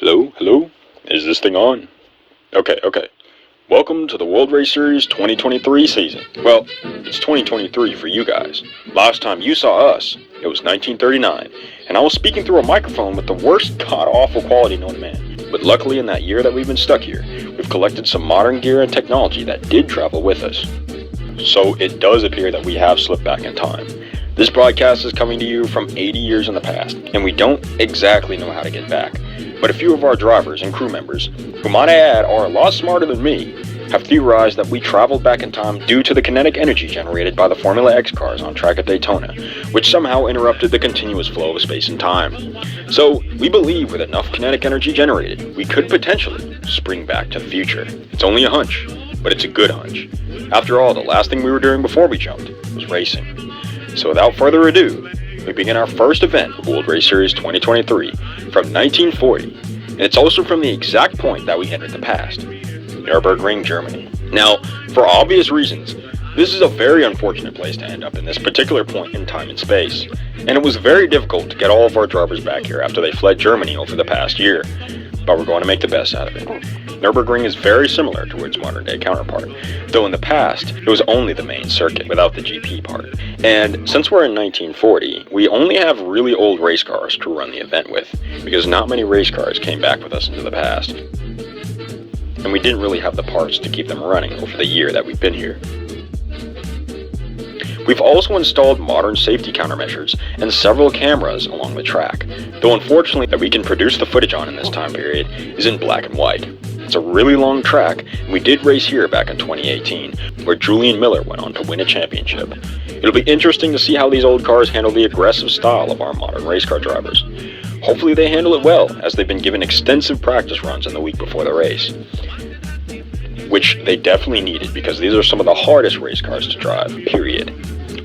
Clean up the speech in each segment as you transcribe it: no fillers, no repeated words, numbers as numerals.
Hello? Is this thing on? Okay. Welcome to the World Race Series 2023 season. Well, it's 2023 for you guys. Last time you saw us, it was 1939, and I was speaking through a microphone with the worst god-awful quality known to man. But luckily in that year that we've been stuck here, we've collected some modern gear and technology that did travel with us. So it does appear that we have slipped back in time. This broadcast is coming to you from 80 years in the past, and we don't exactly know how to get back. But a few of our drivers and crew members, who might I add are a lot smarter than me, have theorized that we traveled back in time due to the kinetic energy generated by the Formula X cars on track at Daytona, which somehow interrupted the continuous flow of space and time. So, we believe with enough kinetic energy generated, we could potentially spring back to the future. It's only a hunch, but it's a good hunch. After all, the last thing we were doing before we jumped was racing. So without further ado, we begin our first event of World Race Series 2023 from 1940, and it's also from the exact point that we entered the past, Nürburgring, Germany. Now, for obvious reasons, this is a very unfortunate place to end up in this particular point in time and space, and it was very difficult to get all of our drivers back here after they fled Germany over the past year, but we're going to make the best out of it. Nürburgring is very similar to its modern-day counterpart, though in the past, it was only the main circuit without the GP part. And since we're in 1940, we only have really old race cars to run the event with, because not many race cars came back with us into the past. And we didn't really have the parts to keep them running over the year that we've been here. We've also installed modern safety countermeasures and several cameras along the track, though unfortunately that we can produce the footage on in this time period is in black and white. It's a really long track, and we did race here back in 2018, where Julian Miller went on to win a championship. It'll be interesting to see how these old cars handle the aggressive style of our modern race car drivers. Hopefully they handle it well, as they've been given extensive practice runs in the week before the race, which they definitely needed because these are some of the hardest race cars to drive, period.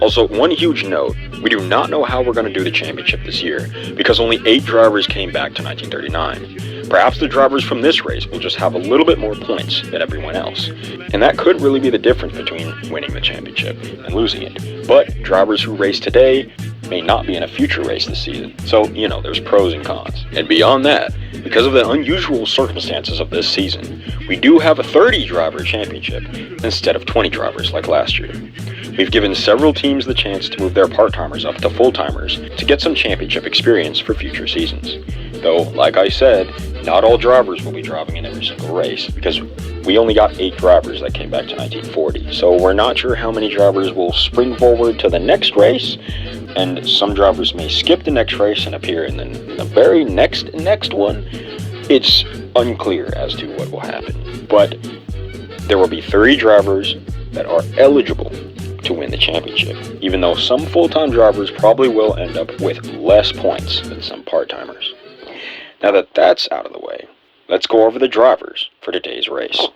Also, one huge note, we do not know how we're going to do the championship this year, because only 8 drivers came back to 1939. Perhaps the drivers from this race will just have a little bit more points than everyone else, and that could really be the difference between winning the championship and losing it. But drivers who race today may not be in a future race this season, so, there's pros and cons. And beyond that, because of the unusual circumstances of this season, we do have a 30-driver championship instead of 20 drivers like last year. We've given several teams the chance to move their part-timers up to full-timers to get some championship experience for future seasons. Though, like I said, not all drivers will be driving in every single race, because we only got 8 drivers that came back to 1940, so we're not sure how many drivers will spring forward to the next race, and some drivers may skip the next race and appear in the very next one. It's unclear as to what will happen, but there will be 30 drivers that are eligible to win the championship, even though some full-time drivers probably will end up with less points than some part-timers. Now that that's out of the way, let's go over the drivers for today's race.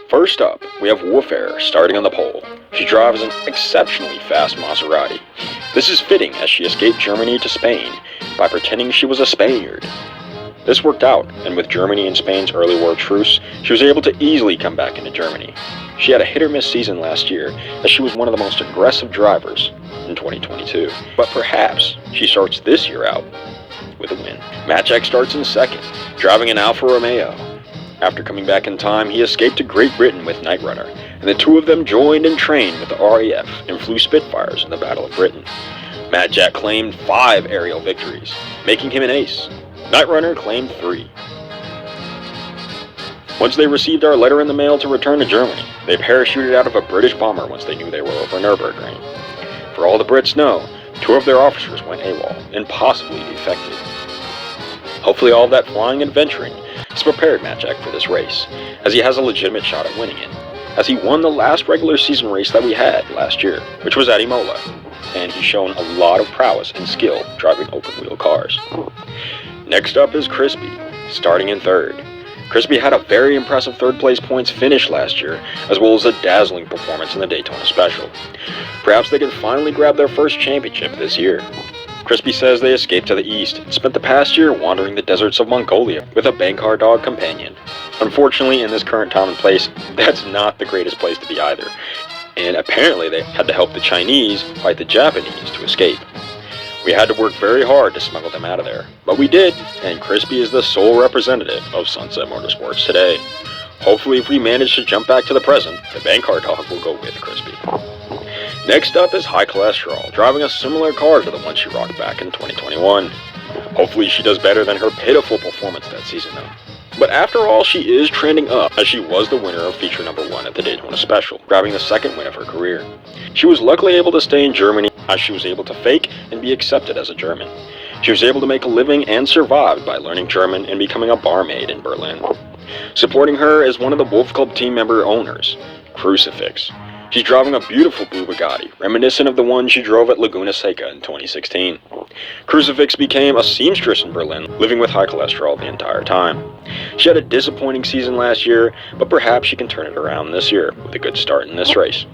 First up, we have Warfare starting on the pole. She drives an exceptionally fast Maserati. This is fitting as she escaped Germany to Spain by pretending she was a Spaniard. This worked out, and with Germany and Spain's early war truce, she was able to easily come back into Germany. She had a hit-or-miss season last year, as she was one of the most aggressive drivers in 2022. But perhaps she starts this year out with a win. Maciek starts in second, driving an Alfa Romeo. After coming back in time, he escaped to Great Britain with Night Runner, and the two of them joined and trained with the RAF and flew Spitfires in the Battle of Britain. Maciek claimed 5 aerial victories, making him an ace. Night Runner claimed 3. Once they received our letter in the mail to return to Germany, they parachuted out of a British bomber once they knew they were over Nürburgring. For all the Brits know, 2 of their officers went AWOL and possibly defected. Hopefully all that flying and adventuring has prepared Maciek for this race, as he has a legitimate shot at winning it, as he won the last regular season race that we had last year, which was at Imola, and he's shown a lot of prowess and skill driving open-wheel cars. Next up is Crispy, starting in 3rd. Crispy had a very impressive 3rd place points finish last year, as well as a dazzling performance in the Daytona Special. Perhaps they can finally grab their first championship this year. Crispy says they escaped to the east and spent the past year wandering the deserts of Mongolia with a Bankar dog companion. Unfortunately, in this current time and place, that's not the greatest place to be either, and apparently they had to help the Chinese fight the Japanese to escape. We had to work very hard to smuggle them out of there, but we did, and Crispy is the sole representative of Sunset Motorsports today. Hopefully if we manage to jump back to the present, the bank car dog will go with Crispy. Next up is High Cholesterol, driving a similar car to the one she rocked back in 2021. Hopefully she does better than her pitiful performance that season though. But after all, she is trending up, as she was the winner of feature number 1 at the Daytona Special, grabbing the second win of her career. She was luckily able to stay in Germany, as she was able to fake and be accepted as a German. She was able to make a living and survived by learning German and becoming a barmaid in Berlin. Supporting her is one of the Wolf Club team member owners, Crucifix. She's driving a beautiful blue Bugatti, reminiscent of the one she drove at Laguna Seca in 2016. Crucifix became a seamstress in Berlin, living with High Cholesterol the entire time. She had a disappointing season last year, but perhaps she can turn it around this year with a good start in this race.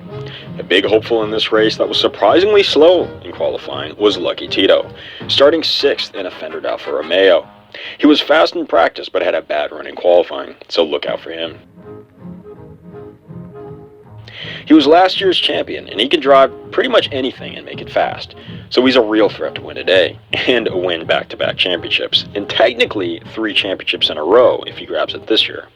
A big hopeful in this race that was surprisingly slow in qualifying was Lucky Tito, starting 6th in a fendered Alfa Romeo. He was fast in practice but had a bad run in qualifying, so look out for him. He was last year's champion, and he can drive pretty much anything and make it fast. So he's a real threat to win today, and win back-to-back championships, and technically 3 championships in a row if he grabs it this year.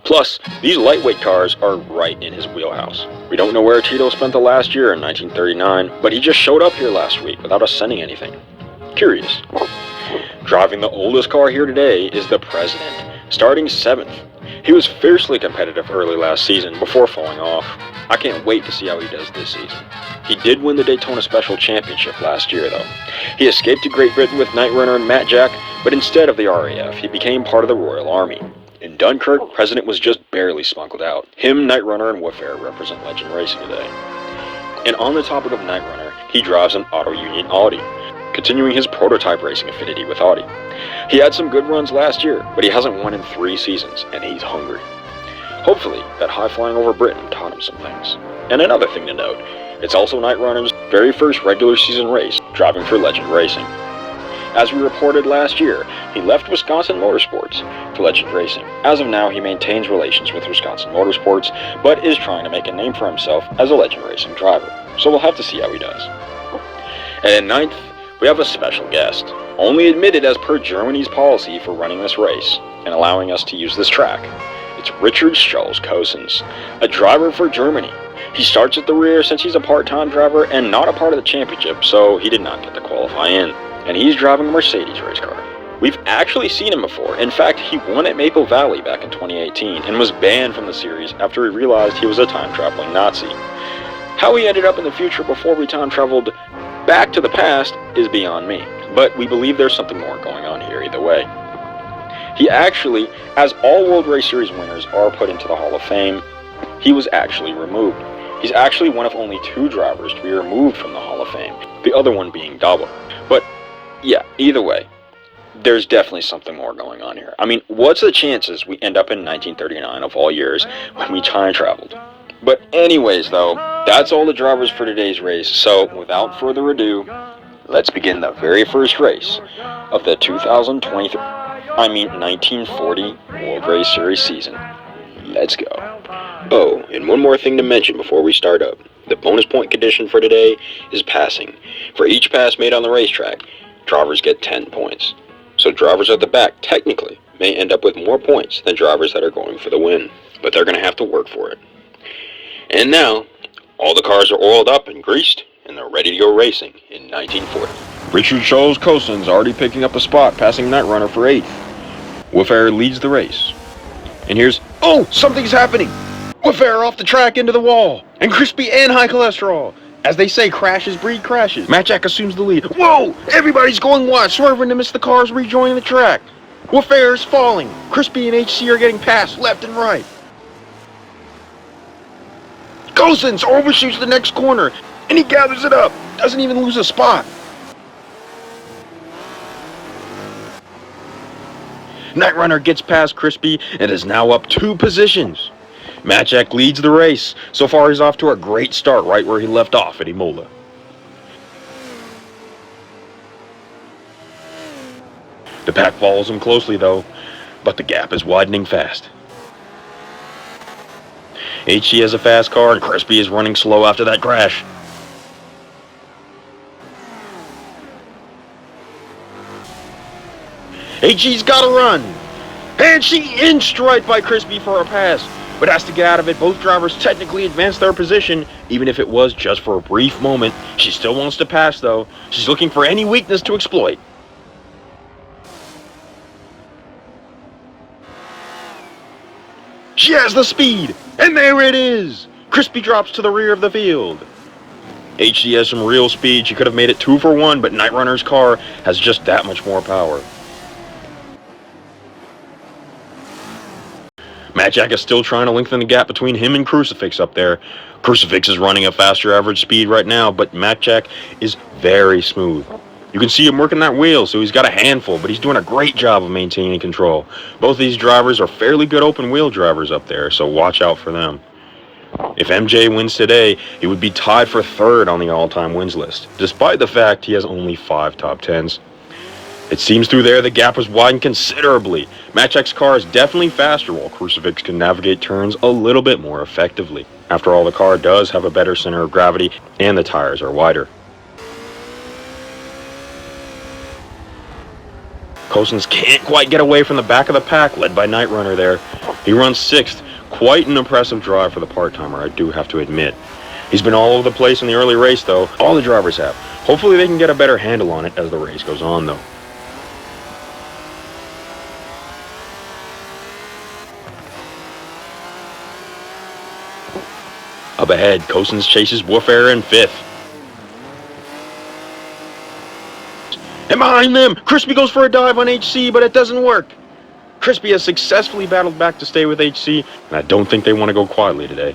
Plus, these lightweight cars are right in his wheelhouse. We don't know where Tito spent the last year in 1939, but he just showed up here last week without us sending anything. Curious. Driving the oldest car here today is the President, starting 7th. He was fiercely competitive early last season before falling off. I can't wait to see how he does this season. He did win the Daytona Special Championship last year though. He escaped to Great Britain with Knight Runner and Matt Jack, but instead of the RAF, he became part of the Royal Army. In Dunkirk, President was just barely smuggled out. Him, Knight Runner, and Wayfarer represent Legend Racing today. And on the topic of Knight Runner, he drives an Auto Union Audi, continuing his prototype racing affinity with Audi. He had some good runs last year, but he hasn't won in 3 seasons, and he's hungry. Hopefully, that high flying over Britain taught him some things. And another thing to note, it's also Knight Runner's very first regular season race, driving for Legend Racing. As we reported last year, he left Wisconsin Motorsports for Legend Racing. As of now, he maintains relations with Wisconsin Motorsports, but is trying to make a name for himself as a Legend Racing driver. So we'll have to see how he does. And in 9th, we have a special guest, only admitted as per Germany's policy for running this race and allowing us to use this track. It's Richard Schulz-Kosens, a driver for Germany. He starts at the rear since he's a part-time driver and not a part of the championship, so he did not get to qualify in. And he's driving a Mercedes race car. We've actually seen him before. In fact, he won at Maple Valley back in 2018 and was banned from the series after he realized he was a time-traveling Nazi. How he ended up in the future before we time-traveled back to the past is beyond me, but we believe there's something more going on here either way. He actually, as all World Race Series winners are put into the Hall of Fame, he was actually removed. He's actually one of only 2 drivers to be removed from the Hall of Fame, the other one being Dauber. But yeah, either way, there's definitely something more going on here. I mean, what's the chances we end up in 1939 of all years when we time traveled? But anyways though, that's all the drivers for today's race, so without further ado, let's begin the very first race of the 1940 World Race Series season. Let's go. Oh, and one more thing to mention before we start up. The bonus point condition for today is passing. For each pass made on the racetrack, drivers get 10 points. So drivers at the back, technically, may end up with more points than drivers that are going for the win. But they're going to have to work for it. And now, all the cars are oiled up and greased, and they're ready to go racing in 1940. Richard Schulz-Kosens already picking up a spot, passing Knight Runner for 8th. Wayfarer leads the race. And here's, oh, something's happening! Wayfarer off the track into the wall! And Crispy and High Cholesterol! As they say, crashes breed crashes. Matt Jack assumes the lead. Whoa! Everybody's going wild, swerving to miss the cars rejoining the track. Wayfarer's falling. Crispy and HC are getting passed left and right. Kosens overshoots the next corner, and he gathers it up. Doesn't even lose a spot. Knight Runner gets past Crispy and is now up 2 positions. Matt Jack leads the race. So far he's off to a great start right where he left off at Imola. The pack follows him closely though, but the gap is widening fast. HC has a fast car and Crispy is running slow after that crash. HG's got to run. And she inched right by Crispy for a pass, but has to get out of it. Both drivers technically advanced their position, even if it was just for a brief moment. She still wants to pass, though. She's looking for any weakness to exploit. She has the speed, and there it is! Crispy drops to the rear of the field. HG has some real speed. She could have made it 2 for 1, but Night Runner's car has just that much more power. Matt Jack is still trying to lengthen the gap between him and Crucifix up there. Crucifix is running a faster average speed right now, but Matt Jack is very smooth. You can see him working that wheel, so he's got a handful, but he's doing a great job of maintaining control. Both of these drivers are fairly good open wheel drivers up there, so watch out for them. If MJ wins today, he would be tied for 3rd on the all-time wins list, despite the fact he has only 5 top 10s. It seems through there the gap has widened considerably. Matt Jack's car is definitely faster, while Crucifix can navigate turns a little bit more effectively. After all, the car does have a better center of gravity, and the tires are wider. Cousins can't quite get away from the back of the pack, led by Night Runner there. He runs 6th. Quite an impressive drive for the part-timer, I do have to admit. He's been all over the place in the early race, though. All the drivers have. Hopefully they can get a better handle on it as the race goes on, though. Up ahead, Cousins chases Woodie in 5th. And behind them, Crispy goes for a dive on HC, but it doesn't work. Crispy has successfully battled back to stay with HC, and I don't think they want to go quietly today.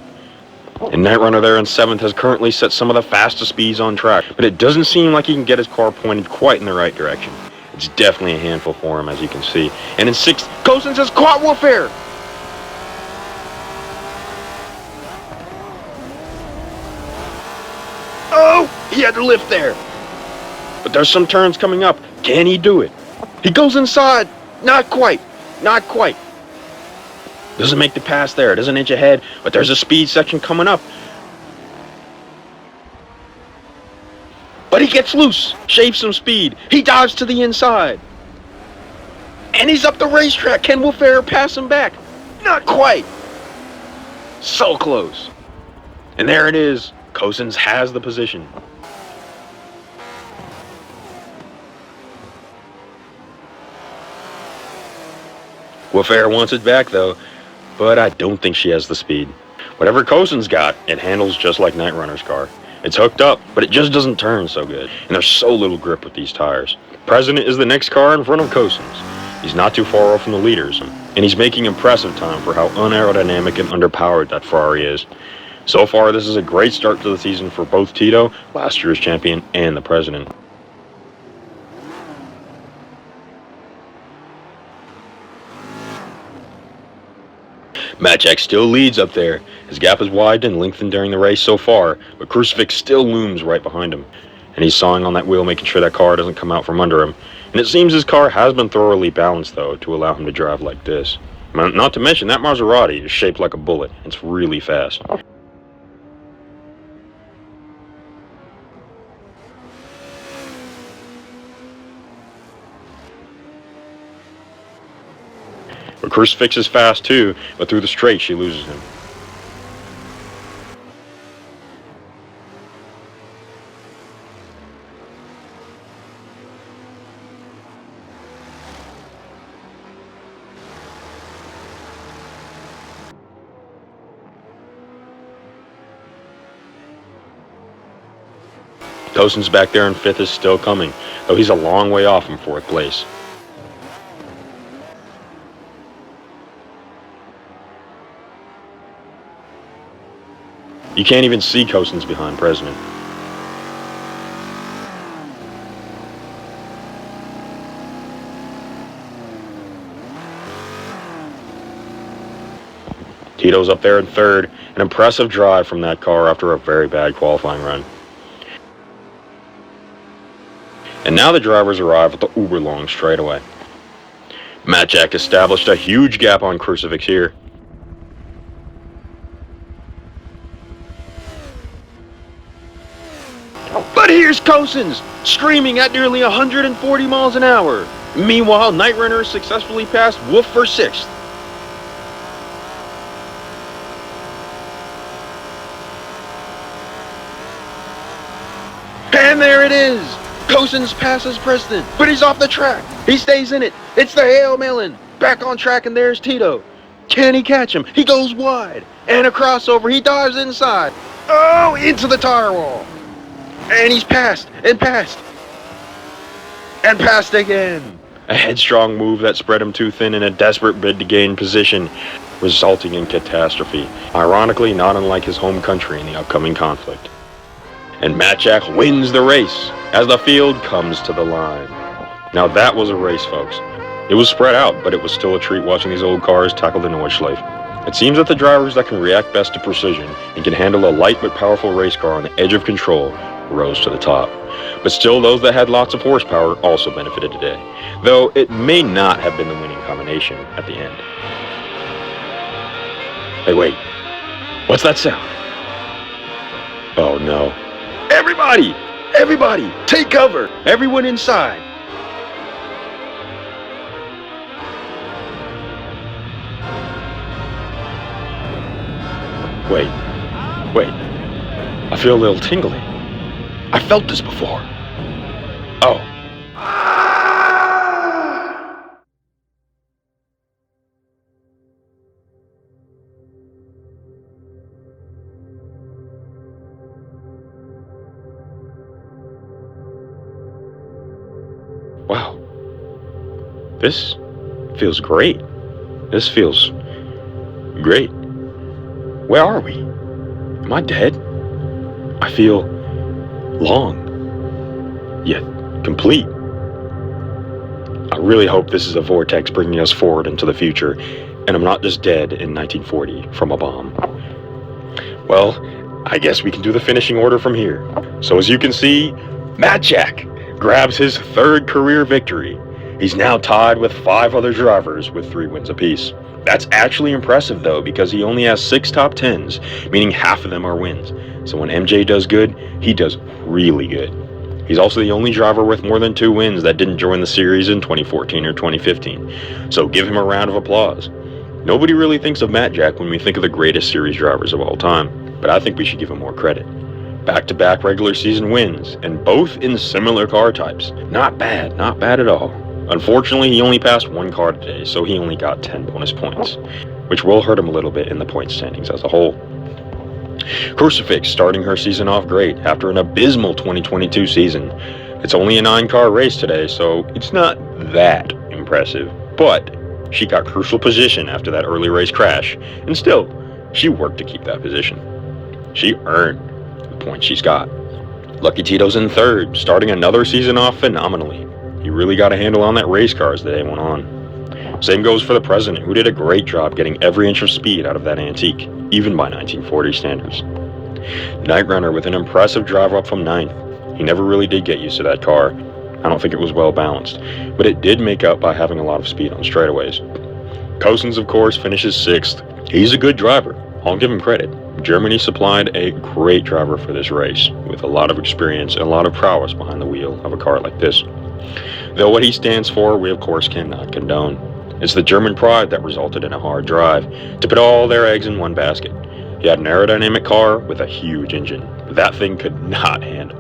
And Night Runner there in 7th has currently set some of the fastest speeds on track, but it doesn't seem like he can get his car pointed quite in the right direction. It's definitely a handful for him, as you can see. And in 6th, Cousins has caught Woodie. Oh, he had to lift there. But there's some turns coming up. Can he do it? He goes inside. Not quite. Not quite. Doesn't make the pass there. Doesn't inch ahead. But there's a speed section coming up. But he gets loose. Shaves some speed. He dives to the inside. And he's up the racetrack. Can Woodie pass him back? Not quite. So close. And there it is. Cousins has the position. Woodie wants it back, though, but I don't think she has the speed. Whatever Cousins got, it handles just like Night Runner's car. It's hooked up, but it just doesn't turn so good, and there's so little grip with these tires. President is the next car in front of Cousins. He's not too far off from the leaders, and he's making impressive time for how unaerodynamic and underpowered that Ferrari is. So far, this is a great start to the season for both Tito, last year's champion, and the President. Matt Jack still leads up there. His gap is widened and lengthened during the race so far, but Crucifix still looms right behind him. And he's sawing on that wheel, making sure that car doesn't come out from under him. And it seems his car has been thoroughly balanced, though, to allow him to drive like this. Not to mention, that Maserati is shaped like a bullet. It's really fast. But Crucifix is fast too, but through the straight she loses him. Cousins back there in 5th is still coming, though he's a long way off from 4th place. You can't even see Cousins behind President. Tito's up there in 3rd. An impressive drive from that car after a very bad qualifying run. And now the drivers arrive at the uber long straightaway. Matt Jack established a huge gap on Crucifix here. But here's Cousins, screaming at nearly 140 miles an hour. Meanwhile, Night Runner successfully passed Wolf for 6th. And there it is! Cousins passes Preston, but he's off the track. He stays in it. It's the Hail Melon. Back on track, and there's Tito. Can he catch him? He goes wide. And a crossover. He dives inside. Oh, into the tire wall. And he's passed, and passed. And passed again. A headstrong move that spread him too thin in a desperate bid to gain position, resulting in catastrophe. Ironically, not unlike his home country in the upcoming conflict. And Matt Jack wins the race as the field comes to the line. Now that was a race, folks. It was spread out, but it was still a treat watching these old cars tackle the Nordschleife. It seems that the drivers that can react best to precision and can handle a light but powerful race car on the edge of control rose to the top. But still, those that had lots of horsepower also benefited today, though it may not have been the winning combination at the end. Hey, wait. What's that sound? Oh, no. Everybody! Everybody! Take cover! Everyone inside! Wait. I feel a little tingly. I felt this before. Oh. Wow. This feels great. This feels great. Where are we? Am I dead? I feel long, yet complete. I really hope this is a vortex bringing us forward into the future, and I'm not just dead in 1940 from a bomb. Well, I guess we can do the finishing order from here. So as you can see, Matt Jack grabs his 3rd career victory. He's now tied with 5 other drivers with 3 wins apiece. That's actually impressive though, because he only has 6 top 10s, meaning half of them are wins. So when MJ does good, he does really good. He's also the only driver with more than 2 wins that didn't join the series in 2014 or 2015. So give him a round of applause. Nobody really thinks of Matt Jack when we think of the greatest series drivers of all time, but I think we should give him more credit. Back-to-back regular season wins, and both in similar car types. Not bad at all. Unfortunately, he only passed 1 car today, so he only got 10 bonus points, which will hurt him a little bit in the point standings as a whole. Crucifix starting her season off great after an abysmal 2022 season. It's only a 9-car race today, so it's not that impressive, but she got crucial position after that early race crash, and still, she worked to keep that position. She earned the points she's got. Lucky Tito's in 3rd, starting another season off phenomenally. He really got a handle on that race car as the day went on. Same goes for the president, who did a great job getting every inch of speed out of that antique, even by 1940 standards. Night Runner with an impressive drive up from 9th. He never really did get used to that car. I don't think it was well balanced, but it did make up by having a lot of speed on straightaways. Cousins, of course, finishes 6th. He's a good driver. I'll give him credit. Germany supplied a great driver for this race, with a lot of experience and a lot of prowess behind the wheel of a car like this. Though what he stands for, we of course cannot condone. It's the German pride that resulted in a hard drive, to put all their eggs in one basket. He had an aerodynamic car with a huge engine, but that thing could not handle.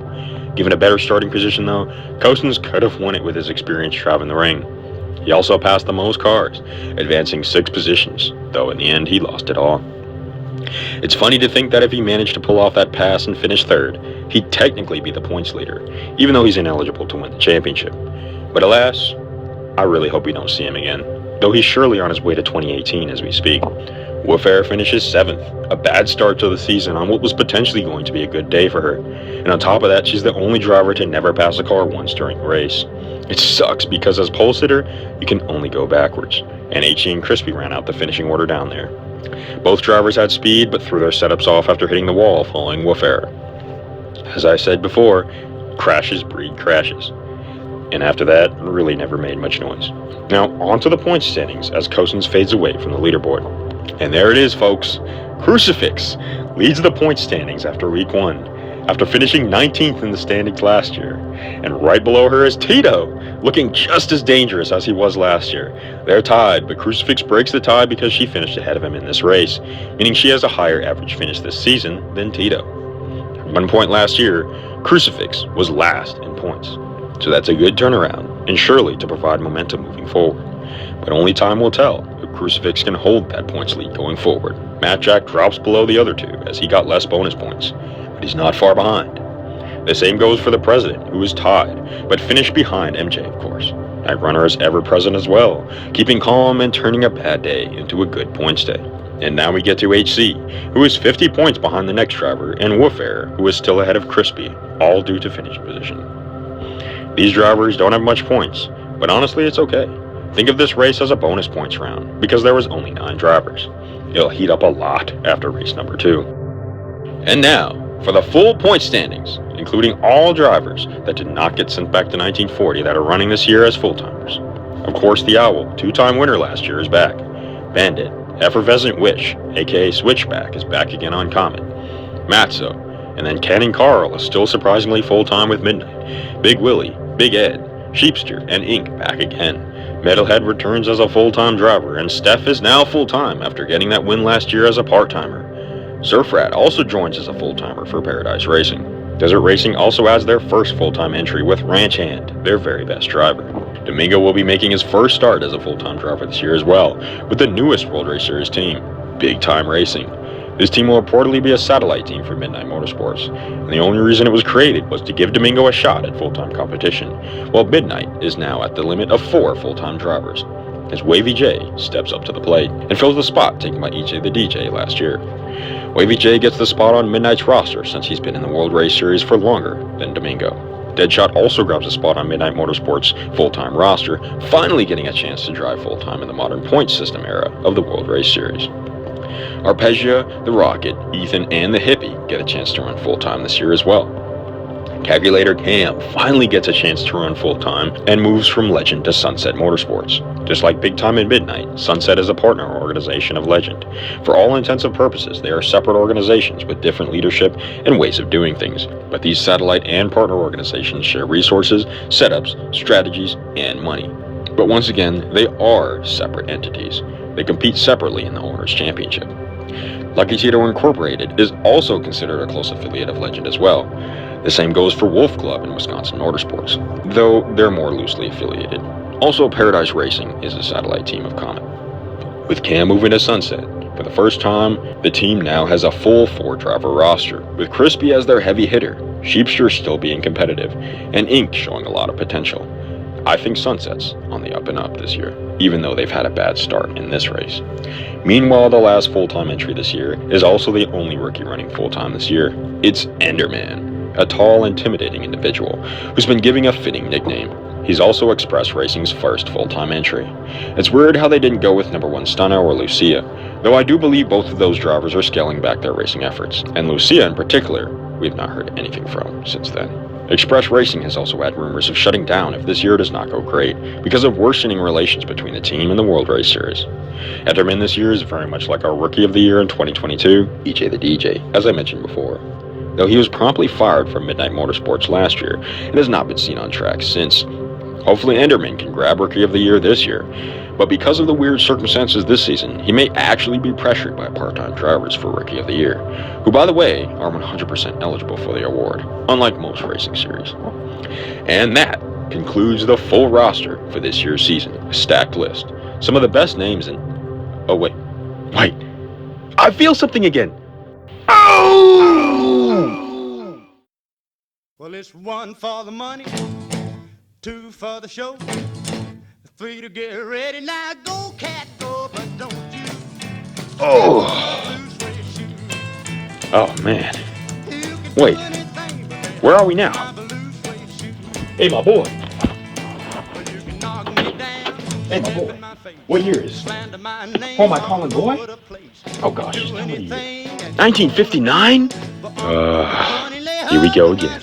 Given a better starting position though, Cousins could have won it with his experience driving the ring. He also passed the most cars, advancing 6 positions, though in the end he lost it all. It's funny to think that if he managed to pull off that pass and finish 3rd, he'd technically be the points leader, even though he's ineligible to win the championship. But alas, I really hope we don't see him again, though he's surely on his way to 2018 as we speak. Woodie finishes 7th, a bad start to the season on what was potentially going to be a good day for her. And on top of that, she's the only driver to never pass a car once during the race. It sucks because as pole sitter, you can only go backwards, and HE and Crispy ran out the finishing order down there. Both drivers had speed, but threw their setups off after hitting the wall following Woodie. As I said before, crashes breed crashes. And after that, really never made much noise. Now, on to the point standings as Cousins fades away from the leaderboard. And there it is, folks. Crucifix leads the point standings after week 1. after finishing 19th in the standings last year. And right below her is Tito, looking just as dangerous as he was last year. They're tied, but Crucifix breaks the tie because she finished ahead of him in this race, meaning she has a higher average finish this season than Tito. At 1 point last year, Crucifix was last in points. So that's a good turnaround, and surely to provide momentum moving forward. But only time will tell if Crucifix can hold that points lead going forward. Matt Jack drops below the other two as he got less bonus points, but he's not far behind. The same goes for the President, who is tied, but finished behind MJ, of course. Night Runner is ever present as well, keeping calm and turning a bad day into a good points day. And now we get to HC, who is 50 points behind the next driver, and Woofair, who is still ahead of Crispy, all due to finish position. These drivers don't have much points, but honestly it's okay. Think of this race as a bonus points round, because there was only 9 drivers. It'll heat up a lot after race number 2. And now, for the full point standings, including all drivers that did not get sent back to 1940 that are running this year as full-timers. Of course, the Owl, 2-time winner last year, is back. Bandit, Effervescent Wish, aka Switchback, is back again on Comet. Matzo, and then Cannon Carl is still surprisingly full-time with Midnight. Big Willie, Big Ed, Sheepster, and Ink back again. Metalhead returns as a full-time driver, and Steph is now full-time after getting that win last year as a part-timer. Surfrat also joins as a full-timer for Paradise Racing. Desert Racing also adds their first full-time entry with Ranch Hand, their very best driver. Domingo will be making his first start as a full-time driver this year as well, with the newest World Race Series team, Big Time Racing. This team will reportedly be a satellite team for Midnight Motorsports, and the only reason it was created was to give Domingo a shot at full-time competition, while Midnight is now at the limit of 4 full-time drivers, as Wavy J steps up to the plate and fills the spot taken by EJ the DJ last year. Wavy J gets the spot on Midnight's roster since he's been in the World Race Series for longer than Domingo. Deadshot also grabs a spot on Midnight Motorsports' full-time roster, finally getting a chance to drive full-time in the modern point system era of the World Race Series. Arpegia, the Rocket, Ethan, and the Hippie get a chance to run full-time this year as well. Calculator Cam finally gets a chance to run full-time and moves from Legend to Sunset Motorsports. Just like Big Time and Midnight, Sunset is a partner organization of Legend. For all intents and purposes, they are separate organizations with different leadership and ways of doing things, but these satellite and partner organizations share resources, setups, strategies, and money. But once again, they are separate entities. They compete separately in the Owners' Championship. Lucky Tito Incorporated is also considered a close affiliate of Legend as well. The same goes for Wolf Club in Wisconsin Motorsports, though they're more loosely affiliated. Also, Paradise Racing is a satellite team of Comet. With Cam moving to Sunset, for the first time, the team now has a full 4-driver roster, with Crispy as their heavy hitter, Sheepster still being competitive, and Ink showing a lot of potential. I think Sunset's on the up and up this year, even though they've had a bad start in this race. Meanwhile, the last full-time entry this year is also the only rookie running full-time this year. It's Enderman, a tall, intimidating individual who's been given a fitting nickname. He's also Express Racing's first full-time entry. It's weird how they didn't go with number 1 Stunna or Lucia, though I do believe both of those drivers are scaling back their racing efforts, and Lucia in particular, we've not heard anything from since then. Express Racing has also had rumors of shutting down if this year does not go great, because of worsening relations between the team and the World Race Series. Enderman this year is very much like our Rookie of the Year in 2022, EJ the DJ, as I mentioned before. Though he was promptly fired from Midnight Motorsports last year, and has not been seen on track since. Hopefully Enderman can grab Rookie of the Year this year, but because of the weird circumstances this season, he may actually be pressured by part-time drivers for Rookie of the Year, who by the way, are 100% eligible for the award, unlike most racing series. And that concludes the full roster for this year's season, a stacked list. Some of the best names in... Oh wait, I feel something again! Oh! Well, it's 1 for the money, 2 for the show, 3 to get ready. Now go, cat, go, but don't you. Oh man. Wait, where are we now? Hey, my boy. Hey, my boy. What year is it? Oh, am I calling boy? Oh gosh, just tell me the year. 1959? Here we go again.